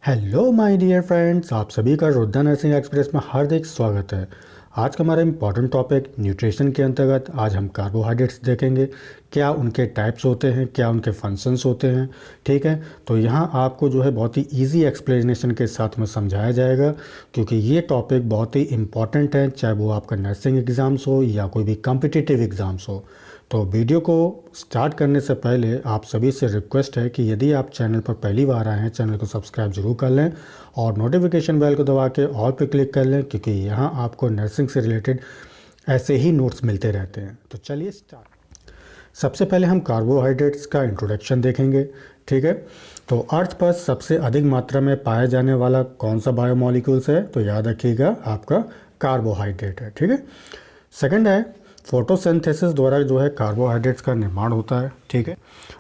Hello my dear friends, आप सभी का रुद्रा नर्सिंग एक्सप्रेस में हार्दिक स्वागत है। आज का हमारा इम्पॉर्टेंट टॉपिक न्यूट्रिशन के अंतर्गत आज हम कार्बोहाइड्रेट्स देखेंगे। क्या उनके टाइप्स होते हैं, क्या उनके फंक्शंस होते हैं। ठीक है, तो यहाँ आपको जो है बहुत ही इजी एक्सप्लेनेशन के साथ में समझाया जाएगा, क्योंकि ये टॉपिक बहुत ही इम्पॉर्टेंट है, चाहे वो आपका नर्सिंग एग्ज़ाम्स हो या कोई भी कॉम्पिटिटिव एग्ज़ाम्स हो। तो वीडियो को स्टार्ट करने से पहले आप सभी से रिक्वेस्ट है कि यदि आप चैनल पर पहली बार आए हैं, चैनल को सब्सक्राइब जरूर कर लें और नोटिफिकेशन बेल को दबा के ऑल पे क्लिक कर लें, क्योंकि यहाँ आपको नर्सिंग से रिलेटेड ऐसे ही नोट्स मिलते रहते हैं। तो चलिए स्टार्ट। सबसे पहले हम कार्बोहाइड्रेट्स का इंट्रोडक्शन देखेंगे। ठीक है, तो अर्थ पर सबसे अधिक मात्रा में पाया जाने वाला कौन सा बायोमॉलिक्यूल्स है, तो याद रखिएगा आपका कार्बोहाइड्रेट है। ठीक है, सेकंड है फोटोसिंथेसिस द्वारा जो है कार्बोहाइड्रेट्स का निर्माण होता है। ठीक है,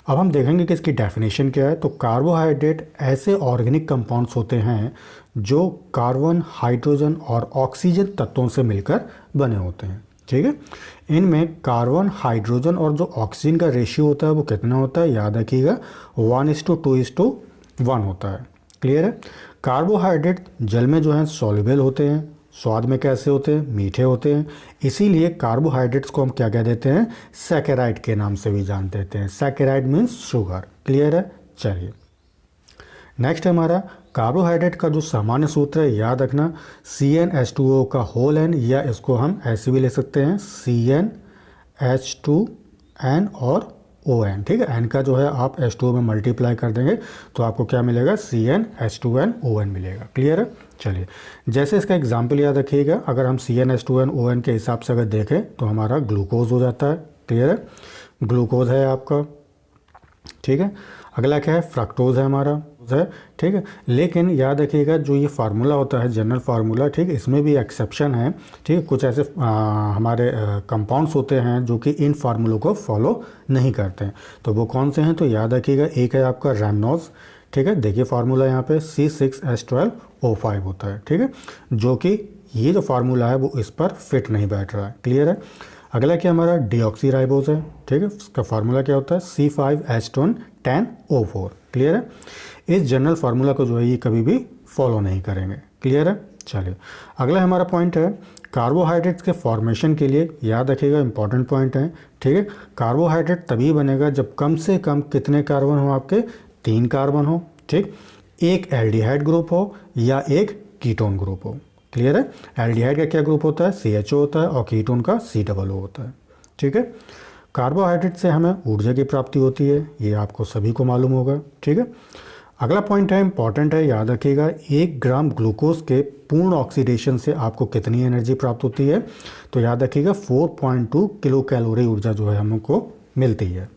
अब हम देखेंगे कि इसकी डेफिनेशन क्या है। तो कार्बोहाइड्रेट ऐसे ऑर्गेनिक कंपाउंड्स होते हैं जो कार्बन, हाइड्रोजन और ऑक्सीजन तत्वों से मिलकर बने होते हैं। ठीक है, इनमें कार्बन, हाइड्रोजन और जो ऑक्सीजन का रेशियो होता है वो कितना होता है, याद रखिएगा 1:2:1 होता है। क्लियर है। कार्बोहाइड्रेट जल में जो है सॉल्युबल होते हैं, स्वाद में कैसे होते हैं, मीठे होते हैं। इसीलिए कार्बोहाइड्रेट्स को हम क्या कह देते हैं, सैकेराइड के नाम से भी जान देते हैं। Saccharide means sugar. क्लियर है। चलिए नेक्स्ट है हमारा कार्बोहाइड्रेट का जो सामान्य सूत्र है, याद रखना CnH2O का होल एन, या इसको हम ऐसे भी ले सकते हैं CnH2n और ON। ठीक है, एन का जो है आप H2O में मल्टीप्लाई कर देंगे तो आपको क्या मिलेगा, CnH2nON मिलेगा। क्लियर है। चलिए जैसे इसका एग्जाम्पल याद रखिएगा, अगर हम CnH2nON के हिसाब से अगर देखें तो हमारा ग्लूकोज हो जाता है। क्लियर है, ग्लूकोज है आपका। ठीक है, अगला क्या है, फ्रक्टोज है हमारा है। ठीक है, लेकिन याद रखिएगा जो ये फार्मूला होता है जनरल फार्मूला, ठीक, इसमें भी एक्सेप्शन है। ठीक है, कुछ ऐसे हमारे कंपाउंड्स होते हैं जो कि इन फार्मूलों को फॉलो नहीं करते हैं। तो वो कौन से हैं, तो याद रखिएगा एक है आपका रैमनोज। ठीक है, देखिए फार्मूला यहाँ पे C6H12O5 होता है। ठीक है, जो कि ये जो फार्मूला है वो इस पर फिट नहीं बैठ रहा है। क्लियर है। अगला क्या हमारा डीऑक्सीराइबोज है। ठीक है, इसका फार्मूला क्या होता है, C5H10O4। क्लियर है। इस जनरल फार्मूला को जो है ये कभी भी फॉलो नहीं करेंगे। क्लियर है। चलिए अगला हमारा पॉइंट है कार्बोहाइड्रेट्स के फॉर्मेशन के लिए, याद रखिएगा इंपॉर्टेंट पॉइंट है। ठीक है, कार्बोहाइड्रेट तभी बनेगा जब कम से कम कितने कार्बन हो आपके, 3 कार्बन हो। ठीक, एक एल्डिहाइड ग्रुप हो या एक कीटोन ग्रुप हो। क्लियर है। एल्डिहाइड का क्या ग्रुप होता है, CHO होता है, और कीटोन का COO होता है। ठीक है, कार्बोहाइड्रेट से हमें ऊर्जा की प्राप्ति होती है, ये आपको सभी को मालूम होगा। ठीक है, अगला पॉइंट है इंपॉर्टेंट है, याद रखिएगा 1 ग्राम ग्लूकोज के पूर्ण ऑक्सीडेशन से आपको कितनी एनर्जी प्राप्त होती है, तो याद रखिएगा 4.2 किलो कैलोरी ऊर्जा जो है हमको मिलती है।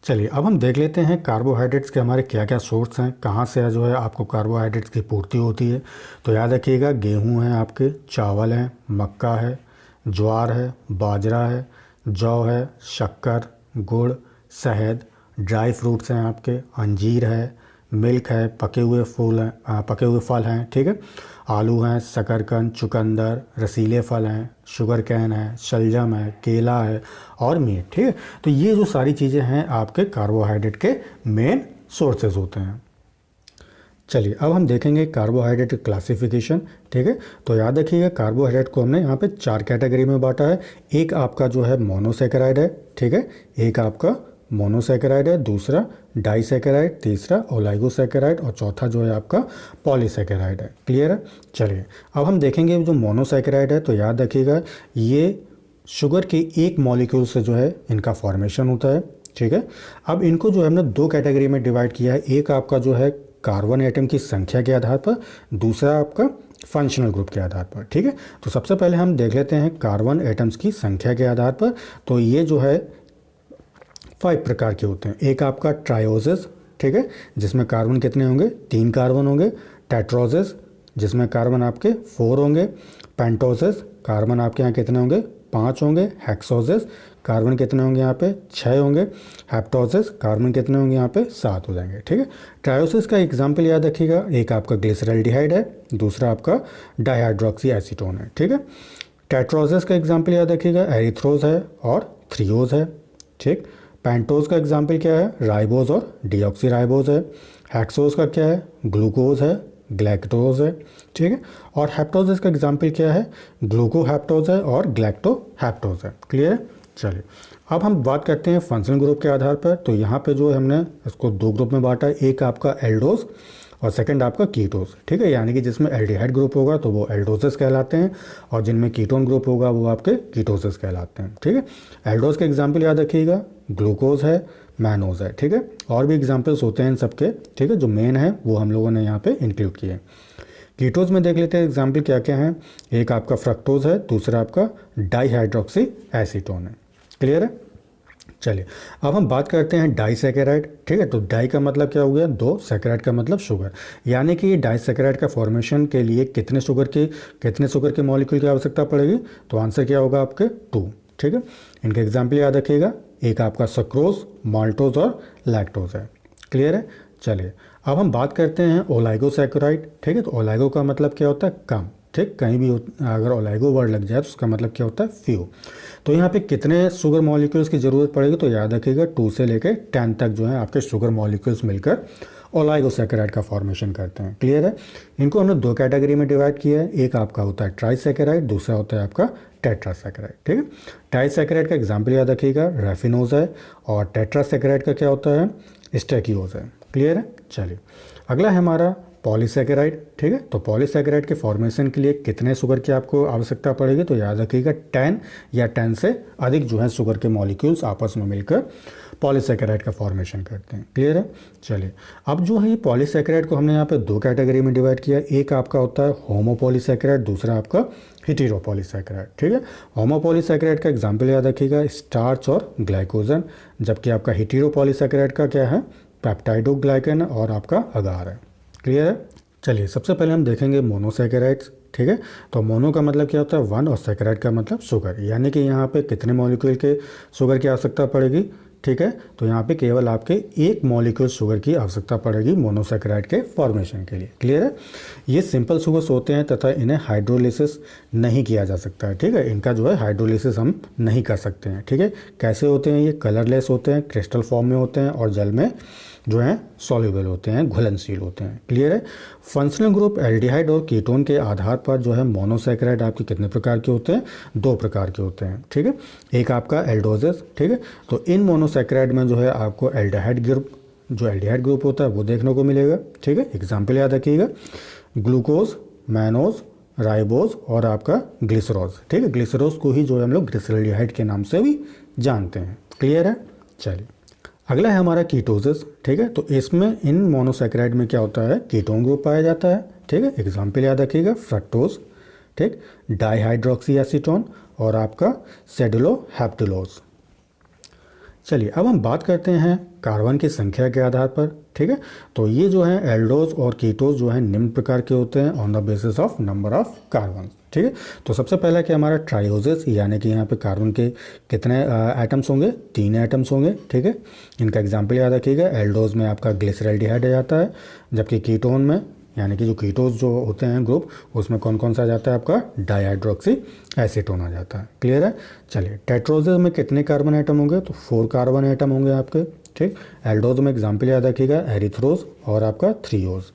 चलिए अब हम देख लेते हैं कार्बोहाइड्रेट्स के हमारे क्या क्या सोर्स हैं, कहाँ से जो है आपको कार्बोहाइड्रेट्स की पूर्ति होती है। तो याद रखिएगा गेहूं है आपके, चावल है, मक्का है, ज्वार है, बाजरा है, जौ है, शक्कर, गुड़, शहद, ड्राई फ्रूट्स हैं आपके, अंजीर है, मिल्क है, पके हुए फल हैं। ठीक है, आलू हैं, शकरकंद, चुकंदर, रसीले फल हैं, शुगर कैन है, शलजम है, केला है और मीट। ठीक है, तो ये जो सारी चीज़ें हैं आपके कार्बोहाइड्रेट के मेन सोर्सेज होते हैं। चलिए अब हम देखेंगे कार्बोहाइड्रेट क्लासिफिकेशन। ठीक है, तो याद रखिएगा कार्बोहाइड्रेट को हमने यहाँ पे 4 कैटेगरी में बांटा है। एक आपका जो है मोनोसैकेराइड है। ठीक है, एक आपका मोनोसैकेराइड है, दूसरा डाइसैकेराइड, तीसरा ओलाइगोसैकेराइड और चौथा जो है आपका पॉलीसैकेराइड है। क्लियर है। चलिए अब हम देखेंगे जो मोनोसैकेराइड है, तो याद रखिएगा ये शुगर के एक मॉलिक्यूल से जो है इनका फॉर्मेशन होता है। ठीक है, अब इनको जो है हमने 2 कैटेगरी में डिवाइड किया है। एक आपका जो है कार्बन एटम की संख्या के आधार पर, दूसरा आपका फंक्शनल ग्रुप के आधार पर। ठीक है, तो सबसे पहले हम देख लेते हैं कार्बन एटम्स की संख्या के आधार पर। तो ये जो है 5 प्रकार के होते हैं। एक आपका ट्रायोसिस, ठीक है, जिसमें कार्बन कितने होंगे, 3 कार्बन होंगे। टेट्रोसिस, जिसमें कार्बन आपके 4 होंगे। पेंटोसिस, कार्बन आपके यहाँ कितने होंगे, 5 होंगे। हेक्सोसिस, कार्बन कितने होंगे यहाँ पे, 6 होंगे। हेप्टोसिस, कार्बन कितने होंगे यहाँ पे, 7 हो जाएंगे। ठीक है, ट्रायोसिस का एग्जाम्पल याद रखिएगा, एक आपका ग्लिसरल्डिहाइड है, दूसरा आपका डाइहाइड्रोक्सी एसीटोन है। ठीक है, टेट्रोसिस का एग्जाम्पल याद रखिएगा, एरिथ्रोज है और थ्रियोज है। ठीक, पेंटोज का एग्जाम्पल क्या है, राइबोज और डीऑक्सी राइबोज है। हेक्सोज का क्या है, ग्लूकोज है, ग्लैक्टोज है, ठीक है। और हेप्टोजेस का एग्जाम्पल क्या है, ग्लूकोहेप्टोज है और ग्लैक्टोहेप्टोज है। क्लियर है। चलिए अब हम बात करते हैं फंक्शनल ग्रुप के आधार पर। तो यहाँ पे जो है हमने इसको दो ग्रुप में बांटा है, एक आपका एल्डोज और सेकंड आपका कीटोज, ठीक है। यानी कि जिसमें एल्डिहाइड ग्रुप होगा तो वो एल्डोजेस कहलाते हैं और जिनमें कीटोन ग्रुप होगा वो आपके कीटोजेस कहलाते हैं, ठीक है। एल्डोज के एग्जाम्पल याद रखिएगा, ग्लूकोज है, मैनोज है, ठीक है। और भी एग्जाम्पल्स होते हैं इन सबके, ठीक है, जो मेन है वो हम लोगों ने यहाँ पे इंक्लूड किए। कीटोज में देख लेते हैं एग्जाम्पल क्या क्या हैं। एक आपका फ्रक्टोज है, दूसरा आपका डाईहाइड्रोक्सी एसीटोन है। क्लियर है। चलिए अब हम बात करते हैं डाईसैकेराइड, ठीक है। तो डाई का मतलब क्या हो गया, दो, सैकेराइड का मतलब शुगर। यानी कि डाईसैकेराइड का फॉर्मेशन के लिए कितने शुगर के मॉलिक्यूल की आवश्यकता पड़ेगी, तो आंसर क्या होगा आपके 2, ठीक है। इनके एग्जाम्पल याद रखिएगा, एक आपका सक्रोज, माल्टोज और लैक्टोज है। क्लियर है। चलिए अब हम बात करते हैं ओलाइगोसैकेराइड, ठीक है। तो ओलाइगो का मतलब क्या होता है, कम, ठीक। कहीं भी अगर ओलाइगो वर्ड लग जाए तो उसका मतलब क्या होता है, फ्यू। तो यहाँ पे कितने शुगर मॉलिक्यूल्स की ज़रूरत पड़ेगी, तो याद रखिएगा 2 से लेकर 10 तक जो है आपके शुगर मॉलिक्यूल्स मिलकर ओलाइगोसैकेराइड का फॉर्मेशन करते हैं। क्लियर है। इनको हमने 2 कैटेगरी में डिवाइड किया है, एक आपका होता है ट्राइसैकेराइड, दूसरा होता है आपका टेट्रासैकेराइड, ठीक है। ट्राइसैकेराइड का एग्जाम्पल याद रखिएगा, रैफिनोज है, और टेट्रासैकेराइड का क्या होता है, स्टैकियोज है। क्लियर है। चलिए अगला है हमारा पॉलीसैकेराइड, ठीक है। तो पॉलीसैकेराइड के फॉर्मेशन के लिए कितने शुगर की आपको आवश्यकता पड़ेगी, तो याद रखिएगा 10 या 10 से अधिक जो है शुगर के मॉलिक्यूल्स आपस में मिलकर पॉलीसैकेराइड का फॉर्मेशन करते हैं। क्लियर है। चलिए अब जो है ये पॉलीसैकेराइड को हमने यहाँ पे 2 कैटेगरी में डिवाइड किया, एक आपका होता है होमोपॉलीसैकेराइड, दूसरा आपका हेटेरोपॉलीसैकेराइड, ठीक है। होमोपॉलीसैकेराइड का एग्जाम्पल याद रखिएगा, स्टार्च और ग्लाइकोजन, जबकि आपका हेटेरोपॉलीसैकेराइड का क्या है, पेप्टाइडोग्लाइकन और आपका अगार है। क्लियर है। चलिए सबसे पहले हम देखेंगे मोनोसैकेराइड्स, ठीक है। तो मोनो का मतलब क्या होता है, 1, और सैकेराइड का मतलब शुगर। यानी कि यहाँ पे कितने मॉलिक्यूल के शुगर की आवश्यकता पड़ेगी, ठीक है। तो यहाँ पे केवल आपके एक मॉलिक्यूल शुगर की आवश्यकता पड़ेगी मोनोसैकेराइड के फॉर्मेशन के लिए। क्लियर है। ये सिंपल शुगर्स होते हैं तथा इन्हें हाइड्रोलिसिस नहीं किया जा सकता है, ठीक है। इनका जो है हाइड्रोलिसिस हम नहीं कर सकते हैं, ठीक है। कैसे होते हैं, ये कलरलेस होते हैं, क्रिस्टल फॉर्म में होते हैं और जल में जो हैं सॉल्युबल होते हैं, घुलनशील होते हैं। क्लियर है। फंक्शनल ग्रुप एल्डिहाइड और कीटोन के आधार पर जो है मोनोसैकेराइड आपके कितने प्रकार के होते हैं, 2 प्रकार के होते हैं, ठीक है। एक आपका एल्डोजेस, ठीक है। तो इन मोनोसैकेराइड में जो है आपको एल्डिहाइड ग्रुप होता है वो देखने को मिलेगा, ठीक है। एग्जाम्पल याद रखिएगा, ग्लूकोज, मैनोज, राइबोज और आपका ग्लिसरोज, ठीक है। ग्लिसरोज को ही जो है हम लोग ग्लिसरॉल्डिहाइड के नाम से भी जानते हैं। क्लियर है। चलिए अगला है हमारा कीटोसिस, ठीक है। तो इसमें इन मोनोसैकेराइड में क्या होता है, कीटोन ग्रुप पाया जाता है, ठीक है। एग्जाम्पल याद रखिएगा, फ्रक्टोज, ठीक, डाईहाइड्रोक्सी एसीटोन और आपका सेडुलोहेप्टुलोज। चलिए अब हम बात करते हैं कार्बन की संख्या के आधार पर, ठीक है। तो ये जो है एल्डोज और कीटोज जो है निम्न प्रकार के होते हैं on the basis of number of carbon, ठीक है। तो सबसे पहला क्या हमारा ट्राइओजेस, यानी कि यहाँ पे कार्बन के कितने एटम्स होंगे, 3 एटम्स होंगे, ठीक है। इनका एग्जाम्पल याद रखिएगा, एल्डोज में आपका ग्लिसरॉल्डिहाइड आ जाता है, जबकि कीटोन में यानी कि जो कीटोज जो होते हैं ग्रुप उसमें कौन कौन सा आ जाता है, आपका डाईहाइड्रोक्सी एसीटोन आ जाता है। क्लियर है। चलिए टेट्रोजेस में कितने कार्बन एटम होंगे, तो 4 कार्बन एटम होंगे आपके, ठीक। एल्डोज में एग्जाम्पल याद रखिएगा, एरिथ्रोज और आपका थ्रियोज,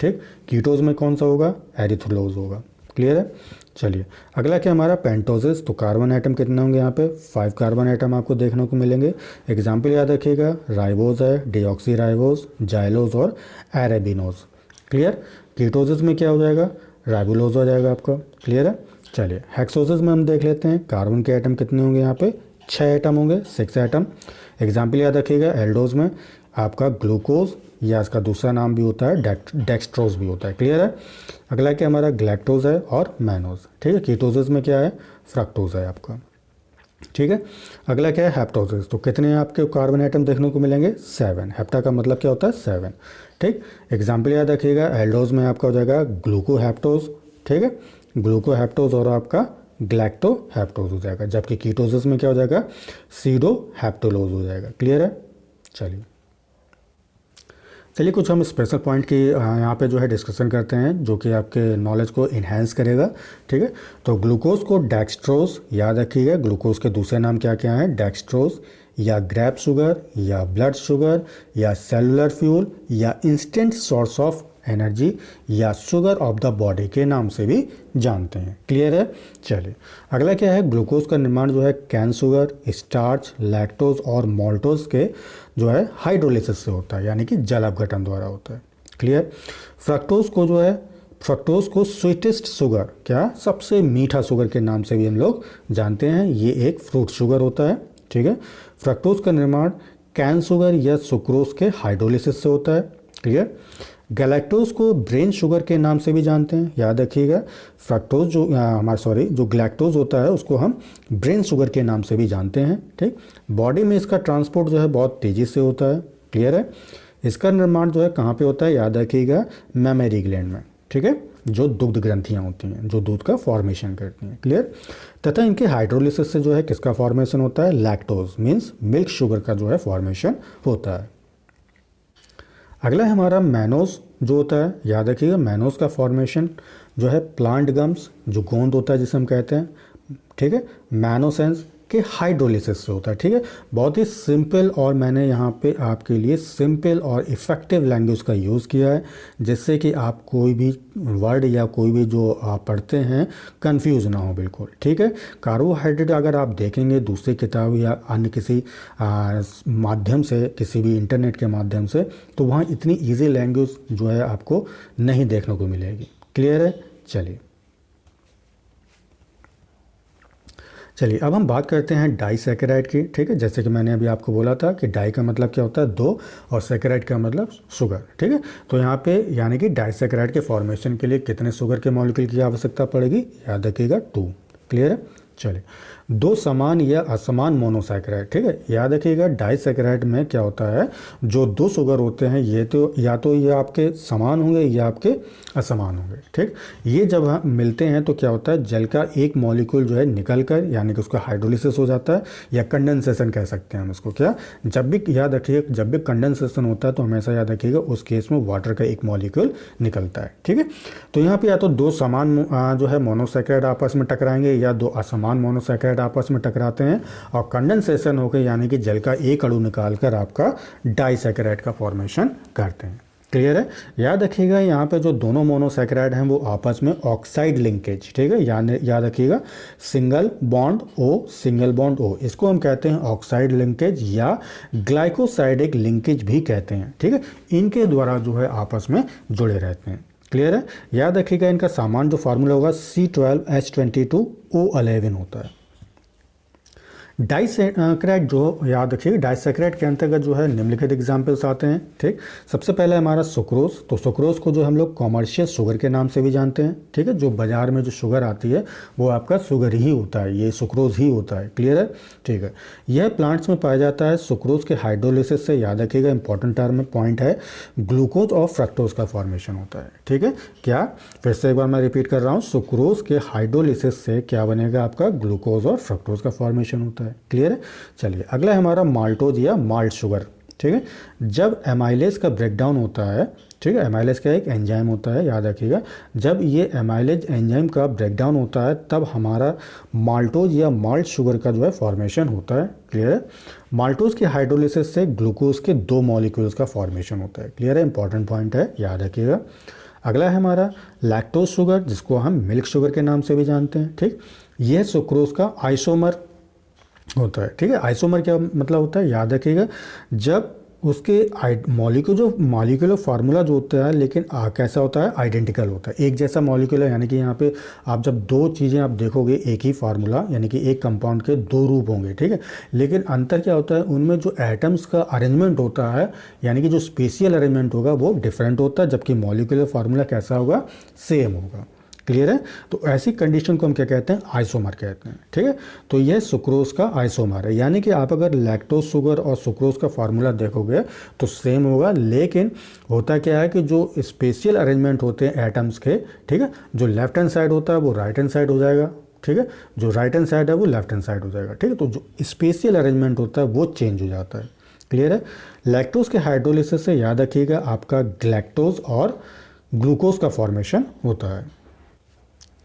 ठीक। कीटोज में कौन सा होगा, एरिथ्रोलोज होगा। क्लियर है। चलिए अगला क्या हमारा पेंटोजेस, तो कार्बन एटम कितने होंगे यहाँ पे, 5 कार्बन एटम आपको देखने को मिलेंगे। एग्जाम्पल याद रखिएगा, राइबोज है, डीऑक्सी राइबोज, जाइलोज और एरेबिनोज। क्लियर। कीटोसिस में क्या हो जाएगा, राइबोलोज हो जाएगा आपका। क्लियर है। चलिए हेक्सोसिस में हम देख लेते हैं, कार्बन के एटम कितने होंगे यहाँ पे, 6 एटम होंगे, 6 एटम। एग्जाम्पल याद रखिएगा, एल्डोज में आपका ग्लूकोज या इसका दूसरा नाम भी होता है डेक्सट्रोज भी होता है। क्लियर है। अगला क्या हमारा ग्लैक्टोज है और मैनोज, ठीक है। कीटोसिस में क्या है, फ्रक्टोज है आपका, ठीक है। अगला क्या है, हेप्टोसिस, तो कितने आपके कार्बन एटम देखने को मिलेंगे, 7। हेप्टा का मतलब क्या होता है, 7, ठीक। एग्जाम्पल याद रखिएगा, एल्डोज में आपका हो जाएगा ग्लूकोहेप्टोज, ठीक है, ग्लूकोहेप्टोज और आपका ग्लैक्टोहेप्टोज हो जाएगा, जबकि कीटोसिस में क्या हो जाएगा, सीडोहेप्टुलोज हो जाएगा। क्लियर है। चलिए चलिए कुछ हम स्पेशल पॉइंट की यहाँ पे जो है डिस्कशन करते हैं जो कि आपके नॉलेज को इन्हेंस करेगा। ठीक है, तो ग्लूकोज को डेक्सट्रोज, याद रखिएगा ग्लूकोज के दूसरे नाम क्या क्या हैं, डेक्सट्रोज या ग्रेप शुगर या ब्लड शुगर या सेलुलर फ्यूल या इंस्टेंट सोर्स ऑफ एनर्जी या शुगर ऑफ द बॉडी के नाम से भी जानते हैं। क्लियर है। चलिए अगला क्या है, ग्लूकोज का निर्माण जो है कैन शुगर, स्टार्च, लैक्टोज और मोल्टोज के जो है हाइड्रोलिसिस से होता है, यानी कि जल अपघटन द्वारा होता है। क्लियर। फ्रक्टोज को जो है, फ्रक्टोज को स्वीटेस्ट शुगर, क्या सबसे मीठा शुगर के नाम से भी हम लोग जानते हैं। ये एक फ्रूट शुगर होता है। ठीक है, फ्रक्टोज का निर्माण कैन शुगर या सुक्रोज के हाइड्रोलिसिस से होता है। क्लियर। गैलेक्टोज को ब्रेन शुगर के नाम से भी जानते हैं, याद रखिएगा। फ्रक्टोज जो जो ग्लैक्टोज होता है उसको हम ब्रेन शुगर के नाम से भी जानते हैं। ठीक, बॉडी में इसका ट्रांसपोर्ट जो है बहुत तेज़ी से होता है। क्लियर है। इसका निर्माण जो है कहाँ पे होता है, याद रखिएगा मैमेरी ग्लैंड में। ठीक है, जो दुग्ध ग्रंथियाँ होती हैं जो दूध का फॉर्मेशन करती हैं। क्लियर। तथा इनके हाइड्रोलिसिस से जो है किसका फॉर्मेशन होता है, लैक्टोज मीन्स मिल्क शुगर का जो है फॉर्मेशन होता है। अगला है हमारा मैनोज जो होता है, याद रखिएगा मैनोज का फॉर्मेशन जो है प्लांट गम्स, जो गोंद होता है जिसे हम कहते हैं। ठीक है, मैनोसेंस के हाइड्रोलिसिस से होता है। ठीक है, बहुत ही सिंपल और मैंने यहाँ पे आपके लिए सिंपल और इफ़ेक्टिव लैंग्वेज का यूज़ किया है जिससे कि आप कोई भी वर्ड या कोई भी जो आप पढ़ते हैं कंफ्यूज ना हो बिल्कुल। ठीक है, कार्बोहाइड्रेट अगर आप देखेंगे दूसरी किताब या अन्य किसी माध्यम से, किसी भी इंटरनेट के माध्यम से, तो वहाँ इतनी ईजी लैंग्वेज जो है आपको नहीं देखने को मिलेगी। क्लियर है। चलिए अब हम बात करते हैं डाइसैकेराइड की। ठीक है, जैसे कि मैंने अभी आपको बोला था कि डाई का मतलब क्या होता है, दो, और सैकेराइड का मतलब शुगर। ठीक है, तो यहाँ पे यानी कि डाइसैकेराइड के फॉर्मेशन के लिए कितने शुगर के मॉलिक्यूल की आवश्यकता पड़ेगी, याद रखिएगा 2। क्लियर है। चलिए, दो समान या असमान मोनोसैकेराइड। ठीक है, याद रखिएगा डाइसैकेराइड में क्या होता है, जो दो शुगर होते हैं ये तो ये आपके समान होंगे या आपके असमान होंगे। ठीक, ये जब हम मिलते हैं तो क्या होता है, जल का एक मॉलिक्यूल जो है निकल कर, यानी कि उसका हाइड्रोलिसिस हो जाता है या कंडेंसेशन कह सकते हैं हम इसको। क्या, जब भी याद रखिएगा जब भी कंडेंसेशन होता है तो हमेशा याद रखिएगा उस केस में वाटर का एक मॉलिक्यूल निकलता है। ठीक है, तो यहाँ पे या तो दो समान जो है मोनोसैकेराइड आपस में टकराएंगे या दो असमान मोनोसैकेराइड आपस में टकराते हैं और कंडेंसेशन होकर यानी कि जल का एक अणु निकालकर आपका डाइसैकेराइड का फॉर्मेशन करते हैं। क्लियर है। याद रखिएगा यहाँ पे जो दोनों मोनोसैकेराइड हैं वो आपस में ऑक्साइड लिंकेज, ठीक है, याद रखिएगा single bond O, single bond O, इसको हम कहते हैं ऑक्साइड लिंकेज या ग्लाइकोसाइडिक लिंकेज भी कहते हैं। ठीक है, इनके द्वारा जो है आपस में जुड़े रहते हैं। क्लियर है। याद रखिएगा इनका सामान्य जो फार्मूला होगा C12H22O11 होता है। डाइसैकेराइड जो याद रखिएगा, डाइसैकेराइड के अंतर्गत जो है निम्नलिखित एग्जाम्पल्स आते हैं। ठीक, सबसे पहले हमारा सुक्रोज, तो सुक्रोज को जो हम लोग कॉमर्शियल शुगर के नाम से भी जानते हैं। ठीक है, जो बाजार में जो शुगर आती है वो आपका शुगर ही होता है, ये सुक्रोज ही होता है। क्लियर है। ठीक है, यह प्लांट्स में पाया जाता है। सुक्रोज के हाइड्रोलिसिस से, याद रखिएगा इंपॉर्टेंट टर्म पॉइंट है, ग्लूकोज और फ्रक्टोज का फॉर्मेशन होता है। ठीक है, क्या, फिर से एक बार मैं रिपीट कर रहा हूँ, सुक्रोज के हाइड्रोलिसिस से क्या बनेगा, आपका ग्लूकोज और फ्रक्टोज का फॉर्मेशन होता है। क्लियर है। चलिए अगला है हमारा माल्टोज या माल्ट शुगर। ठीक है, जब एमाइलेज का ब्रेकडाउन होता है, ठीक है, एमाइलेज का एक एंजाइम होता है, याद रखिएगा, जब ये एमाइलेज एंजाइम का ब्रेकडाउन होता है तब हमारा माल्टोज या माल्ट शुगर का जो है फॉर्मेशन होता है। क्लियर है। माल्टोज के हाइड्रोलिसिस से ग्लूकोज के दो मॉलिक्यूल्स का फॉर्मेशन होता है। क्लियर है, इंपॉर्टेंट पॉइंट है, याद रखिएगा। अगला है हमारा लैक्टोज शुगर, जिसको हम मिल्क शुगर के नाम से भी जानते हैं। ठीक, यह सुक्रोज का आइसोमर होता है। ठीक है, आइसोमर क्या मतलब होता है, याद रखिएगा, जब उसके मॉलिक्यूलर फार्मूला जो होता है लेकिन कैसा होता है, आइडेंटिकल होता है, एक जैसा मॉलिक्यूल है, यानी कि यहाँ पे आप जब दो चीज़ें आप देखोगे एक ही फार्मूला, यानी कि एक कंपाउंड के दो रूप होंगे। ठीक है, लेकिन अंतर क्या होता है, उनमें जो एटम्स का अरेंजमेंट होता है, यानी कि जो स्पेशियल अरेंजमेंट होगा वो डिफरेंट होता है, जबकि मॉलिक्यूलर फार्मूला कैसा होगा, सेम होगा। क्लियर है। तो ऐसी कंडीशन को हम क्या कहते हैं, आइसोमर कहते हैं। ठीक है, तो यह सुक्रोज का आइसोमर है, यानी कि आप अगर लैक्टोज शुगर और सुक्रोज का फार्मूला देखोगे तो सेम होगा, लेकिन होता क्या है कि जो स्पेशियल अरेंजमेंट होते हैं एटम्स के, ठीक है, जो लेफ्ट हैंड साइड होता है वो राइट हैंड साइड हो जाएगा। ठीक है, जो राइट हैंड साइड है वो लेफ्ट हैंड साइड हो जाएगा। ठीक है, तो जो स्पेशियल अरेंजमेंट होता है वो चेंज हो जाता है। क्लियर है। लैक्टोज के हाइड्रोलिसिस से याद रखिएगा आपका ग्लैक्टोज और ग्लूकोज का फॉर्मेशन होता है।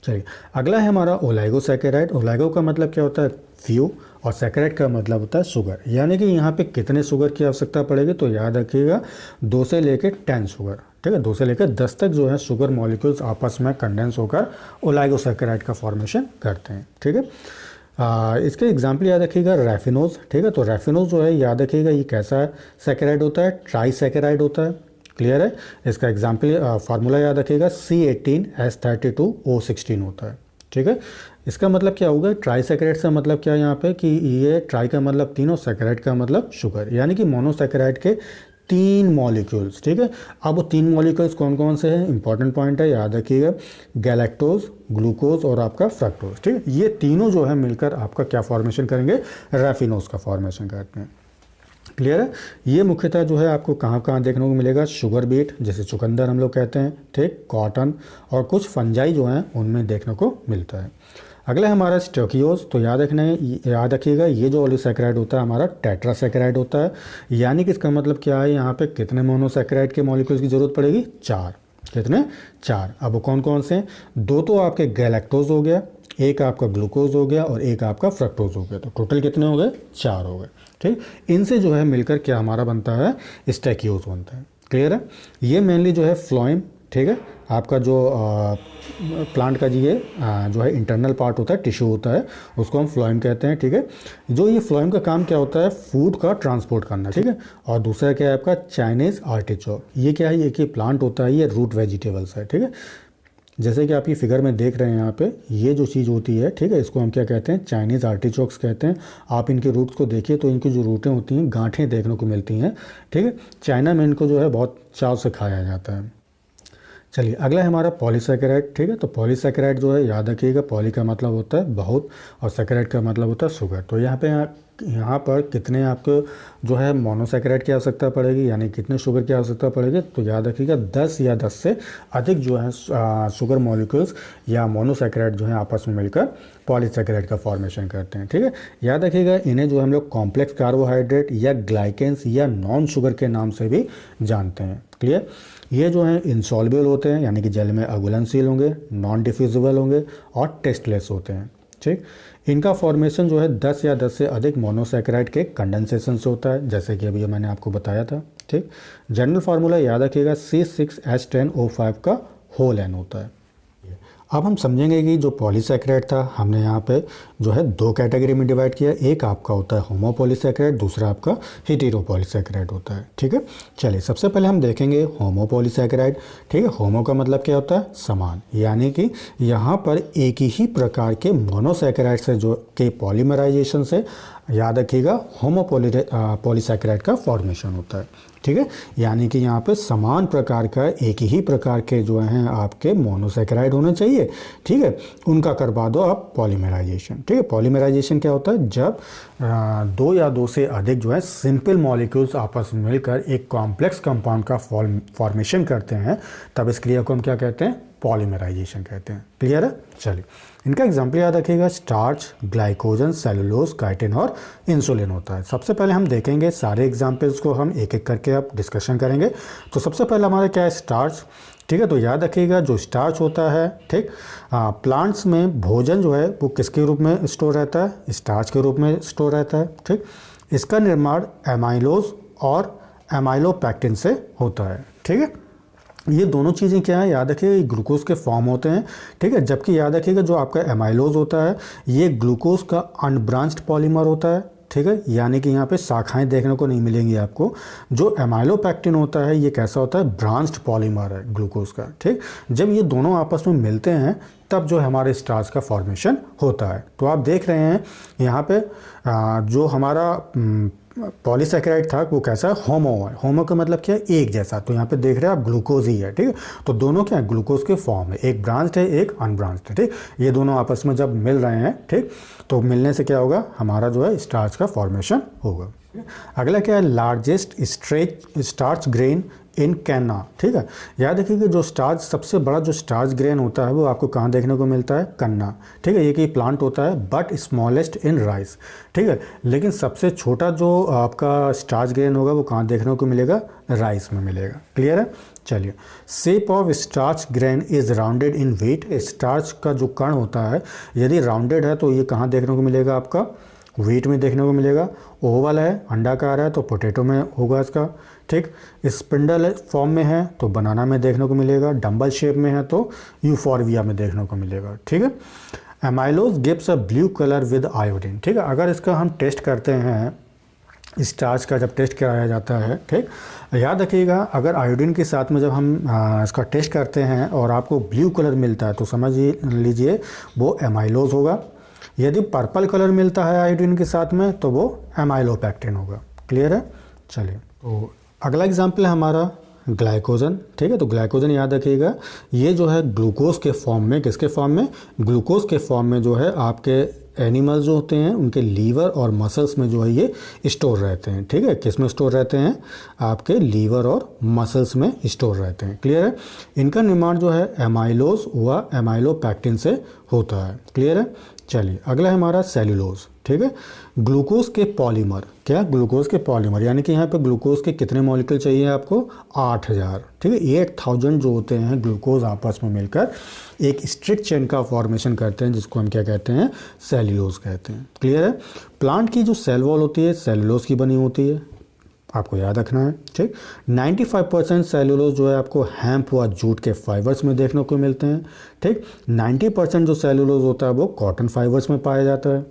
चलिए अगला है हमारा ओलाइगोसैकेराइड। ओलाइगो का मतलब क्या होता है? फ्यू, और सैकेराइड का मतलब होता है शुगर। यानी कि यहाँ पे कितने शुगर की आवश्यकता पड़ेगी? तो याद रखिएगा 2 से लेकर 10 शुगर, ठीक है, 2 से लेकर 10 तक जो है शुगर मॉलिक्यूल्स आपस में कंडेंस होकर ओलाइगोसैकेराइड का फॉर्मेशन करते हैं, ठीक है। इसके एग्जाम्पल याद रखिएगा रैफिनोज, ठीक है। तो रैफिनोज जो है याद रखिएगा ये कैसा सैकेराइड होता है? ट्राईसैकेराइड होता है, क्लियर है। इसका एग्जाम्पल फार्मूला याद रखिएगा C18H32O16 होता है, ठीक है। इसका मतलब क्या होगा? ट्राईसैकेराइड से मतलब क्या है यहाँ पे कि ये ट्राई का मतलब 3 और सैकेराइड का मतलब शुगर, यानी कि मोनोसैकेराइड के 3 मॉलिक्यूल्स, ठीक है। अब वो 3 मॉलिक्यूल्स कौन कौन से हैं? इंपॉर्टेंट पॉइंट है, याद रखिएगा गैलेक्टोज, ग्लूकोज और आपका फ्रक्टोज, ठीक है। ये तीनों जो है मिलकर आपका क्या फॉर्मेशन करेंगे? रैफिनोज का फॉर्मेशन करते हैं, क्लियर है। ये मुख्यतः जो है आपको कहाँ कहाँ देखने को मिलेगा? शुगर बीट, जैसे चुकंदर हम लोग कहते हैं, ठीक, कॉटन और कुछ फंजाई जो हैं उनमें देखने को मिलता है। अगला है हमारा स्टोकियोज। तो याद रखिएगा ये जो ओलिसैकेराइड होता है हमारा टेट्रासैकेराइड होता है, यानी कि इसका मतलब क्या है? यहाँ पे कितने मोनोसैकेराइड के मॉलिक्यूल्स की जरूरत पड़ेगी? 4। कितने? 4। अब वो कौन कौन से हैं? 2 तो आपके गैलेक्टोज हो गया, एक आपका ग्लूकोज हो गया और एक आपका फ्रक्टोज हो गया। तो टोटल कितने हो गए? 4 हो गए, ठीक। इनसे जो है मिलकर क्या हमारा बनता है? स्टैकियोज बनता है, क्लियर है। ये मेनली जो है फ्लोएम, ठीक है, आपका जो प्लांट का जी ये जो है इंटरनल पार्ट होता है, टिश्यू होता है, उसको हम फ्लोएम कहते हैं, ठीक है। जो ये फ्लोएम का काम क्या होता है? फूड का ट्रांसपोर्ट करना, ठीक है। और दूसरा क्या है आपका? Chinese artichoke. ये क्या है? ये कि प्लांट होता है, ये रूट वेजिटेबल्स है, ठीक है। जैसे कि आप ये फिगर में देख रहे हैं यहाँ पे, ये जो चीज़ होती है, ठीक है, इसको हम क्या कहते हैं? चाइनीज़ आर्टिचोक्स कहते हैं। आप इनके रूट्स को देखिए तो इनकी जो रूटें होती हैं गांठें देखने को मिलती हैं, ठीक है। चाइना में इनको जो है बहुत चाव से खाया जाता है। चलिए अगला है हमारा पॉलीसैकेराइड, ठीक है। तो पॉलीसैकेराइड जो है याद रखिएगा पॉली का मतलब होता है बहुत और सैकेराइड का मतलब होता है शुगर। तो यहाँ पर कितने आपको जो है मोनोसैकेराइड की आवश्यकता पड़ेगी, यानी कितने शुगर की आवश्यकता पड़ेगी? तो याद रखिएगा 10 या 10 से अधिक जो है शुगर मॉलिक्यूल्स या मोनोसैकेराइड जो है आपस में मिलकर पॉलीसैकेराइड का फॉर्मेशन करते हैं, ठीक है। याद रखिएगा इन्हें जो हम लोग कॉम्प्लेक्स कार्बोहाइड्रेट या ग्लाइकेंस या नॉन शुगर के नाम से भी जानते हैं, क्लियर। ये जो हैं इंसॉल्युबल होते हैं, यानी कि जल में अघुलनशील होंगे, नॉन डिफ्यूजिबल होंगे और टेस्टलेस होते हैं, ठीक। इनका फॉर्मेशन जो है 10 या 10 से अधिक मोनोसैकेराइड के कंडेंसेशन से होता है, जैसे कि अभी मैंने आपको बताया था, ठीक। जनरल फार्मूला याद रखिएगा C6H10O5 का होल एन होता है। अब हम समझेंगे कि जो पॉलीसैकेराइड था हमने यहाँ पे जो है 2 कैटेगरी में डिवाइड किया। एक आपका होता है होमोपॉलीसैकेराइड, दूसरा आपका हेटेरोपॉलीसैकेराइड होता है, ठीक है। चलिए सबसे पहले हम देखेंगे होमोपॉलीसैकेराइड, ठीक है। होमो का मतलब क्या होता है? समान, यानी कि यहाँ पर एक ही प्रकार के मोनोसैकेराइड से जो के पॉलीमराइजेशन से याद रखिएगा होमोपॉलीसैकेराइड का फॉर्मेशन होता है, ठीक है। यानी कि यहाँ पे समान प्रकार का एक ही प्रकार के जो हैं आपके मोनोसैकेराइड होने चाहिए, ठीक है। उनका करवा दो आप पॉलीमराइजेशन, ठीक है। पॉलीमराइजेशन क्या होता है? जब 2 या 2 से अधिक जो है सिंपल मॉलिक्यूल्स आपस में मिलकर एक कॉम्प्लेक्स कंपाउंड का फॉर्मेशन करते हैं, तब इस क्रिया को हम क्या कहते हैं? पॉलीमराइजेशन कहते हैं, क्लियर है। चलिए इनका एग्जाम्पल याद रखिएगा स्टार्च, ग्लाइकोजन, सेलुलोज, काइटिन और इंसुलिन होता है। सबसे पहले हम देखेंगे सारे एग्जाम्पल्स को हम एक एक करके अब डिस्कशन करेंगे। तो सबसे पहले हमारा क्या है? स्टार्च, ठीक है। तो याद रखिएगा जो स्टार्च होता है, ठीक, प्लांट्स में भोजन जो है वो किसके रूप में स्टोर रहता है? स्टार्च के रूप में स्टोर रहता है, ठीक। इसका निर्माण एमाइलोज और एमाइलोपैक्टिन से होता है, ठीक है। ये दोनों चीज़ें क्या है? याद रखिएगा ग्लूकोज के फॉर्म होते हैं, ठीक है। जबकि याद रखिएगा जो आपका एमाइलोज होता है ये ग्लूकोज का अनब्रांच्ड पॉलीमर होता है, ठीक है। यानी कि यहाँ पे शाखाएं देखने को नहीं मिलेंगी आपको। जो एमाइलोपैक्टिन होता है ये कैसा होता है? ब्रांच्ड पॉलीमर है ग्लूकोज का, ठीक। जब ये दोनों आपस में मिलते हैं तब जो हमारे स्टार्च का फॉर्मेशन होता है। तो आप देख रहे हैं यहाँ पे जो हमारा पॉलीसैकेराइड था वो कैसा है? होमो है। होमो का मतलब क्या है? एक जैसा। तो यहाँ पे देख रहे हैं आप ग्लूकोज ही है, ठीक है। तो दोनों क्या है? ग्लूकोज के फॉर्म है, एक ब्रांच्ड है एक अनब्रांच्ड है, ठीक। ये दोनों आपस में जब मिल रहे हैं, ठीक, तो मिलने से क्या होगा? हमारा जो है स्टार्च का फॉर्मेशन होगा। अगला क्या है? लार्जेस्ट स्टार्च ग्रेन इन कैना, ठीक है। याद रखिए कि जो स्टार्च, सबसे बड़ा जो स्टार्च ग्रेन होता है वो आपको कहाँ देखने को मिलता है, कन्ना, ठीक है। ये कि प्लांट होता है बट स्मॉलेस्ट इन राइस, ठीक है। लेकिन सबसे छोटा जो आपका स्टार्च ग्रेन होगा वो कहाँ देखने को मिलेगा, राइस में मिलेगा। क्लियर है। चलिए, shape of starch grain is rounded in wet. Starch का जो कण होता है यदि राउंडेड है तो ये कहाँ देखने को मिलेगा, आपका व्हीट में देखने को मिलेगा। ओवल है, अंडाकार है तो पोटैटो में होगा इसका, ठीक। स्पिंडल फॉर्म में है तो बनाना में देखने को मिलेगा। डंबल शेप में है तो यूफॉर्बिया में देखने को मिलेगा, ठीक है। Amylose gives a blue colour with iodine, ठीक है। अगर इसका हम टेस्ट करते हैं, स्टार्च का जब टेस्ट कराया जाता है, ठीक, याद रखिएगा अगर आयोडीन के साथ में जब हम इसका टेस्ट करते हैं और आपको ब्लू कलर मिलता है तो समझ लीजिए वो एमाइलोज होगा। यदि पर्पल कलर मिलता है आयोडीन के साथ में तो वो एमाइलोपेक्टिन होगा। क्लियर है। चलिए, तो अगला एग्जाम्पल है हमारा ग्लाइकोजन, ठीक है। तो ग्लाइकोजन याद रखिएगा ये जो है ग्लूकोज के फॉर्म में, किसके फॉर्म में, ग्लूकोज के फॉर्म में जो है आपके एनिमल्स जो होते हैं उनके लीवर और मसल्स में जो है ये स्टोर रहते हैं, ठीक है। किस में स्टोर रहते हैं, आपके लीवर और मसल्स में स्टोर रहते हैं। क्लियर है। इनका निर्माण जो है एमाइलोज व एमाइलोपेक्टिन से होता है। क्लियर है। चलिए, अगला है हमारा सेल्यूलोज, ठीक है। ग्लूकोज के पॉलीमर, क्या, ग्लूकोज के पॉलीमर, यानी कि यहाँ पे ग्लूकोज के कितने मॉलिक्यूल चाहिए आपको, 8000, ठीक है। 8000 जो होते हैं ग्लूकोज आपस में मिलकर एक स्ट्रिक्ट चेन का फॉर्मेशन करते हैं जिसको हम क्या कहते हैं, सेल्यूलोज कहते हैं। क्लियर है। प्लांट की जो सेल वॉल होती है सेल्यूलोज की बनी होती है, आपको याद रखना है, ठीक। 95% सेल्यूलोज जो है आपको हेम्प व जूट के फाइबर्स में देखने को मिलते हैं, ठीक। 90% जो सेल्यूलोज होता है वो कॉटन फाइबर्स में पाया जाता है।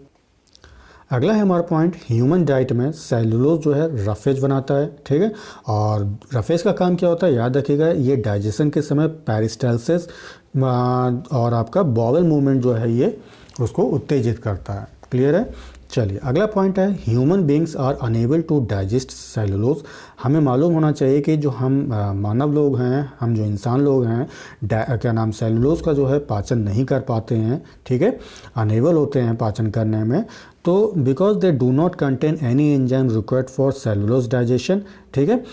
अगला है हमारा पॉइंट, ह्यूमन डाइट में सेल्यूलोज जो है रफेज बनाता है, ठीक है। और रफेज का काम क्या होता है, याद रखिएगा ये डाइजेशन के समय पेरिस्टालसिस और आपका बॉवल मूवमेंट जो है ये उसको उत्तेजित करता है। क्लियर है। चलिए, अगला पॉइंट है human beings are unable to digest cellulose. हमें मालूम होना चाहिए कि जो हम मानव लोग हैं, हम जो इंसान लोग हैं, क्या नाम, सेलुलोज का जो है पाचन नहीं कर पाते हैं, ठीक है, अनेबल होते हैं पाचन करने में। तो because they do not contain any enzyme required for cellulose digestion, ठीक है।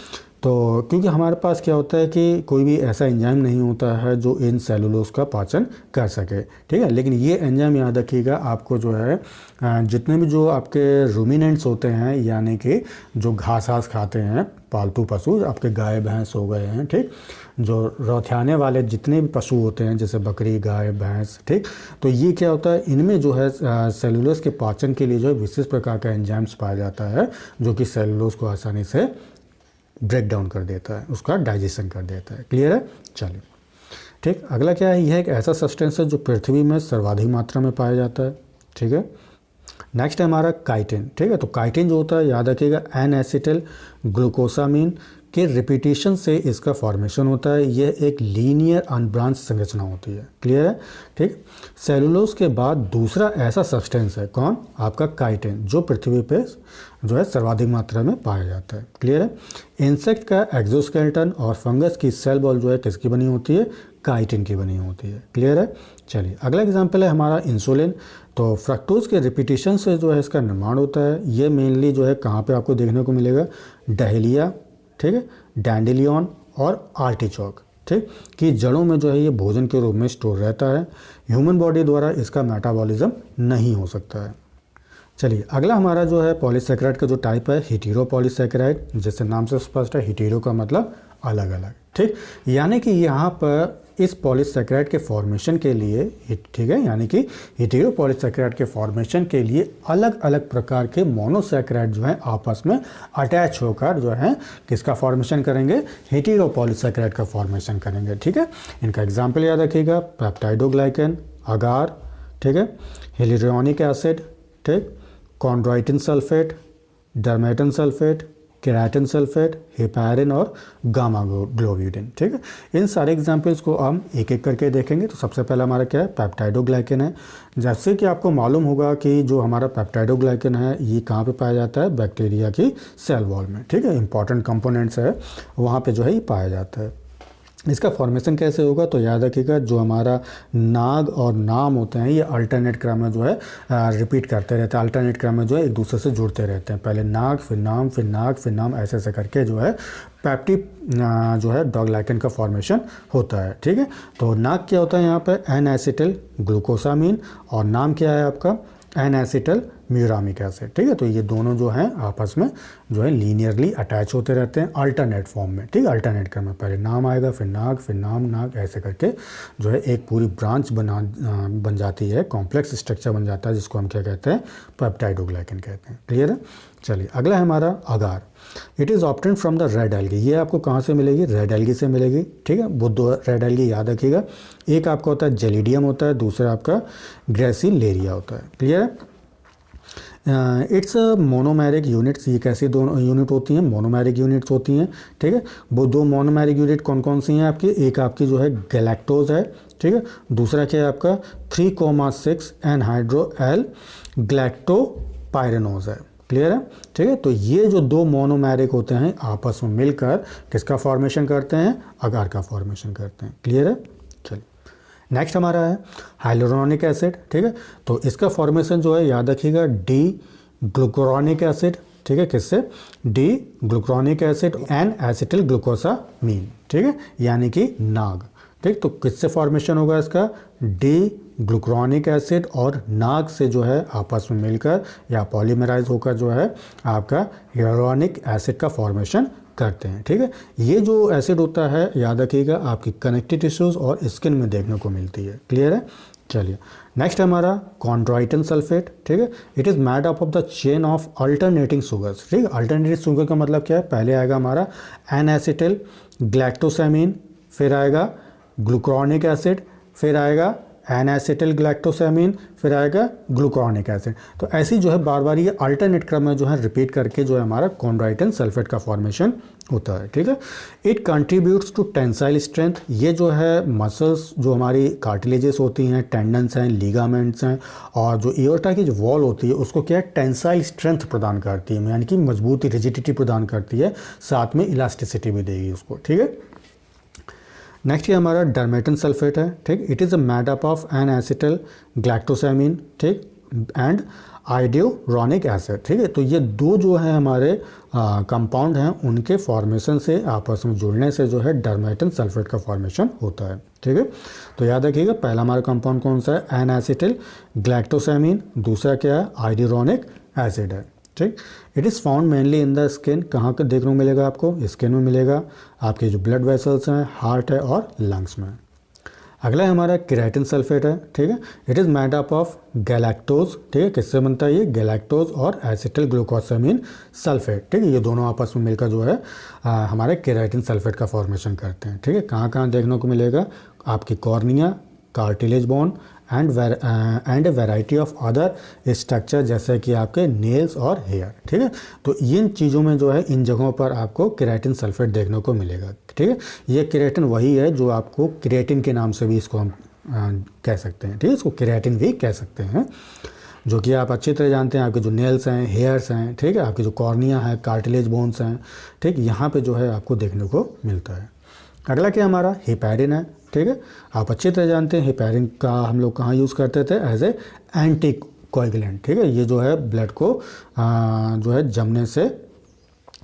तो क्योंकि हमारे पास क्या होता है कि कोई भी ऐसा एंजाइम नहीं होता है जो इन सेलुलोज का पाचन कर सके, ठीक है। लेकिन ये एंजाइम याद रखिएगा आपको जो है जितने भी जो आपके रूमिनेंट्स होते हैं, यानी कि जो घास घास खाते हैं पालतू पशु, आपके गाय भैंस हो गए हैं, ठीक, जो रौथियाने वाले जितने भी पशु होते हैं जैसे बकरी, गाय, भैंस, ठीक, तो ये क्या होता है इनमें जो है सेलुलोज के पाचन के लिए जो है विशेष प्रकार का एंजाइम्स पाया जाता है जो कि सेलुलोज को आसानी से ब्रेक डाउन कर देता है, उसका डाइजेशन कर देता है। क्लियर है। चलिए, ठीक। अगला क्या है, यह एक ऐसा सब्सटेंस है जो पृथ्वी में सर्वाधिक मात्रा में पाया जाता है, ठीक है। नेक्स्ट है हमारा काइटिन, ठीक है। तो काइटिन जो होता है याद रखिएगा एन एसिटिल ग्लूकोसामीन के रिपीटेशन से इसका फॉर्मेशन होता है। यह एक लीनियर अनब्रांच संरचना होती है। क्लियर है। ठीक। सेलुलोज के बाद दूसरा ऐसा सब्सटेंस है कौन, आपका काइटिन, जो पृथ्वी पे जो है सर्वाधिक मात्रा में पाया जाता है। क्लियर है। इंसेक्ट का एक्सोस्केलेटन और फंगस की सेल वॉल जो है किसकी बनी होती है, काइटिन की बनी होती है। क्लियर है। चलिए, अगला एग्जाम्पल है हमारा इंसुलिन। तो फ्रक्टोज के रिपीटेशन से जो है इसका निर्माण होता है। ये मेनली जो है कहाँ पे आपको देखने को मिलेगा, डहेलिया, ठीक है, डैंडेलियन और आर्टिचोक, ठीक, कि जड़ों में जो है ये भोजन के रूप में स्टोर रहता है। ह्यूमन बॉडी द्वारा इसका मेटाबॉलिज्म नहीं हो सकता है। चलिए, अगला हमारा जो है पॉलीसेकेराइड का जो टाइप है हेटेरो पॉलीसेकेराइड, जैसे नाम से स्पष्ट है, हेटेरो का मतलब अलग अलग, ठीक, यानी कि यहाँ पर इस पॉलीसेकेराइड के फॉर्मेशन के लिए, ठीक है, यानी कि हेटेरो पॉलीसेकेराइड के फॉर्मेशन के लिए अलग अलग प्रकार के मोनोसेकेराइड जो हैं आपस में अटैच होकर जो है किसका फॉर्मेशन करेंगे, हेटेरो पॉलीसेकेराइड का फॉर्मेशन करेंगे। ठीक है, इनका एग्जाम्पल याद रखिएगा, पेप्टाइडोग्लाइकन, अगार, ठीक है, हिलुरोनिक एसिड, ठीक, chondroitin sulphate, dermatan sulphate, keratin sulphate, heparin और गामा ग्लोब्यूलिन। ठीक है, इन सारे एग्जाम्पल्स को हम एक एक करके देखेंगे। तो सबसे पहला हमारा क्या है, पेप्टाइडोग्लाइकन है। जैसे कि आपको मालूम होगा कि जो हमारा पेप्टाइडोग्लाइकन है ये कहाँ पे पाया जाता है, बैक्टीरिया की सेल वॉल में। ठीक है, इंपॉर्टेंट कंपोनेंट्स है वहाँ पे जो है ये पाया जाता है। इसका फॉर्मेशन कैसे होगा, तो याद रखिएगा जो हमारा नाग और नाम होते हैं ये अल्टरनेट क्रम में जो है रिपीट करते रहते हैं, अल्टरनेट क्रम में जो है एक दूसरे से जुड़ते रहते हैं। पहले नाग, फिर नाम, फिर नाग, फिर नाम, ऐसे ऐसे करके जो है पैप्टिड जो है डॉग लाइकेन का फॉर्मेशन होता है। ठीक है, तो नाग क्या होता है यहाँ पे एन एसिटिल ग्लूकोसामीन, और नाम क्या है आपका एन एसिटल म्यूरामिक एसिड। ठीक है, तो ये दोनों जो हैं आपस में जो है लीनियरली अटैच होते रहते हैं अल्टरनेट फॉर्म में। ठीक है, अल्टरनेट क्रम में पहले नाम आएगा, फिर नाग, फिर नाम, नाग, ऐसे करके जो है एक पूरी ब्रांच बन जाती है, कॉम्प्लेक्स स्ट्रक्चर बन जाता है, जिसको हम क्या कहते हैं पेप्टाइडोग्लाइकन कहते हैं। क्लियर है। चलिए अगला है हमारा agar. It is obtain from the red algae. ये आपको कहाँ से मिलेगी, रेड एल्गी से मिलेगी। ठीक है, वो दो रेड एल्गी याद रखिएगा, एक आपका होता है जेलिडियम होता है, दूसरा आपका ग्रेसिलेरिया होता है। क्लियर है। It's monomeric units. ये कैसी दो यूनिट होती हैं, मोनोमेरिक यूनिट्स होती हैं। ठीक है, वो दो मोनोमेरिक यूनिट कौन कौन सी हैं आपकी, एक आपकी जो है गैलेक्टोज है। ठीक है, दूसरा क्या है आपका 3,6 एनहाइड्रो एल ग्लैक्टोपाइरेनोज है। क्लियर है। ठीक है, तो ये जो दो मोनोमेरिक होते हैं आपस में मिलकर किसका फॉर्मेशन करते हैं, अगार का फॉर्मेशन करते हैं। क्लियर है। चलिए नेक्स्ट हमारा है हाइलोरोनिक एसिड। ठीक है, तो इसका फॉर्मेशन जो है याद रखिएगा डी ग्लूकुरोनिक एसिड। ठीक है, किससे, D glucuronic acid N acetyl glucosamine. ठीक है, यानी कि नाग। ठीक, तो किससे फॉर्मेशन होगा इसका, डी ग्लूकुरोनिक एसिड और नाग से जो है आपस में मिलकर या पॉलीमराइज होकर जो है आपका हाइलोरोनिक एसिड का फॉर्मेशन करते हैं। ठीक है, ये जो एसिड होता है याद रखिएगा आपकी कनेक्टिव टिश्यूज़ और स्किन में देखने को मिलती है। क्लियर है। चलिए नेक्स्ट हमारा कॉन्ड्राइटन सल्फेट। ठीक है, it is made up of the chain of alternating sugars. ठीक है, अल्टरनेटिंग शुगर का मतलब क्या है, पहले आएगा हमारा एन एसिटिल ग्लैक्टोसामीन, फिर आएगा ग्लूकुरोनिक एसिड, फिर आएगा एन एसिटिल ग्लैक्टोसामीन, फिर आएगा ग्लूकुरोनिक एसिड। तो ऐसी जो है बार बार ये अल्टरनेट क्रम में जो है रिपीट करके जो है हमारा कॉन्ड्राइटन सल्फेट का फॉर्मेशन होता है। ठीक है, it contributes to tensile strength. ये जो है मसल्स जो हमारी कार्टिलेजेस होती हैं, टेंडन्स हैं, लिगामेंट्स हैं, और जो एओर्टा की जो वॉल होती है उसको क्या है टेंसाइल स्ट्रेंथ प्रदान करती है, यानी कि मजबूती, रिजिडिटी प्रदान करती है, साथ में इलास्टिसिटी भी देगी उसको। ठीक है, नेक्स्ट ये हमारा डर्मेटन सल्फेट है। ठीक, it is a made up of N acetyl galactosamine, ठीक, एंड आइडियोरोनिक एसिड। ठीक है, तो ये दो जो है हमारे कंपाउंड हैं, उनके फॉर्मेशन से आपस में जुड़ने से जो है डर्मेटन सल्फेट का फॉर्मेशन होता है। ठीक है, तो याद रखिएगा पहला हमारा कंपाउंड कौन सा है, एन एसिटिल ग्लैक्टोसामीन, दूसरा क्या है आइडियोरोनिक एसिड है। ठीक, it is found mainly in the skin. कहाँ का देखने को मिलेगा आपको, स्किन में मिलेगा, आपके जो ब्लड वेसल्स हैं, हार्ट है और लंग्स में। अगला है हमारा केराटिन सल्फेट है। ठीक है, it is made up of galactose. ठीक है, किससे बनता है ये, गैलेक्टोज और एसिटिल ग्लूकोसामीन सल्फेट। ठीक है, ये दोनों आपस में मिलकर जो है हमारे केराटिन सल्फेट का फॉर्मेशन करते हैं। ठीक है, कहाँ कहाँ देखने को मिलेगा, आपकी cornea, cartilage bone and variety of other structure जैसे कि आपके नेल्स और हेयर। ठीक है, तो इन चीज़ों में जो है इन जगहों पर आपको केराटिन सल्फेट देखने को मिलेगा। ठीक है, ये केराटिन वही है जो आपको केराटिन के नाम से भी इसको हम कह सकते हैं। ठीक है, इसको केराटिन भी कह सकते हैं, जो कि आप अच्छी तरह जानते हैं, आपके जो नेल्स हैं, हेयर्स हैं, ठीक है, आपकी जो कॉर्निया है, कार्टिलेज बोन्स हैं, ठीक, यहाँ पे जो है आपको देखने को मिलता है। अगला क्या हमारा हेपेरिन है। ठीक है, आप अच्छी तरह जानते हैं हेपेरिन का हम लोग कहाँ यूज़ करते थे, एज ए एंटी कोएगुलेंट। ठीक है, ये जो है ब्लड को जो है जमने से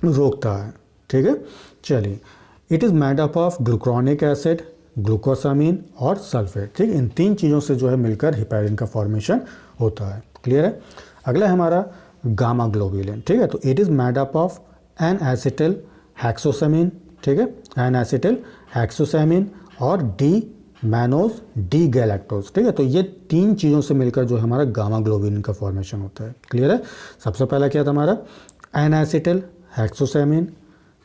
रोकता है। ठीक है, चलिए it is made up of glucuronic acid, glucosamine और सल्फेट। ठीक, इन तीन चीज़ों से जो है मिलकर हेपेरिन का फॉर्मेशन होता है। क्लियर है। अगला है हमारा गामा ग्लोबुलिन। ठीक है, तो it is made up of N acetyl hexosamine. ठीक है, एन एसिटिल हेक्सोसामीन और डी मैनोज डी गैलेक्टोज। ठीक है, तो ये तीन चीज़ों से मिलकर जो है हमारा गामा ग्लोबुलिन का फॉर्मेशन होता है। क्लियर है। सबसे पहला क्या था हमारा N acetyl hexosamine,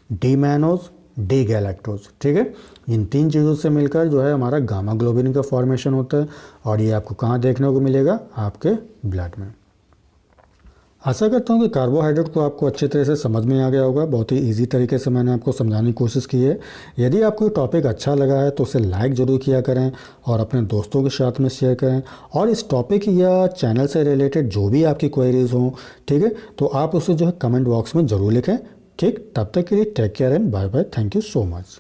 D mannose D galactose. ठीक है, इन तीन चीज़ों से मिलकर जो है हमारा गामा ग्लोबुलिन का फॉर्मेशन होता है, और ये आपको कहाँ देखने को मिलेगा, आपके ब्लड में। आशा करता हूँ कि कार्बोहाइड्रेट को आपको अच्छी तरह से समझ में आ गया होगा। बहुत ही इजी तरीके से मैंने आपको समझाने की कोशिश की है। यदि आपको ये टॉपिक अच्छा लगा है तो उसे लाइक ज़रूर किया करें और अपने दोस्तों के साथ में शेयर करें, और इस टॉपिक या चैनल से रिलेटेड जो भी आपकी क्वेरीज हों, ठीक है, तो आप उसे जो है कमेंट बॉक्स में ज़रूर लिखें। ठीक, तब तक के लिए take care and bye bye. Thank you so much.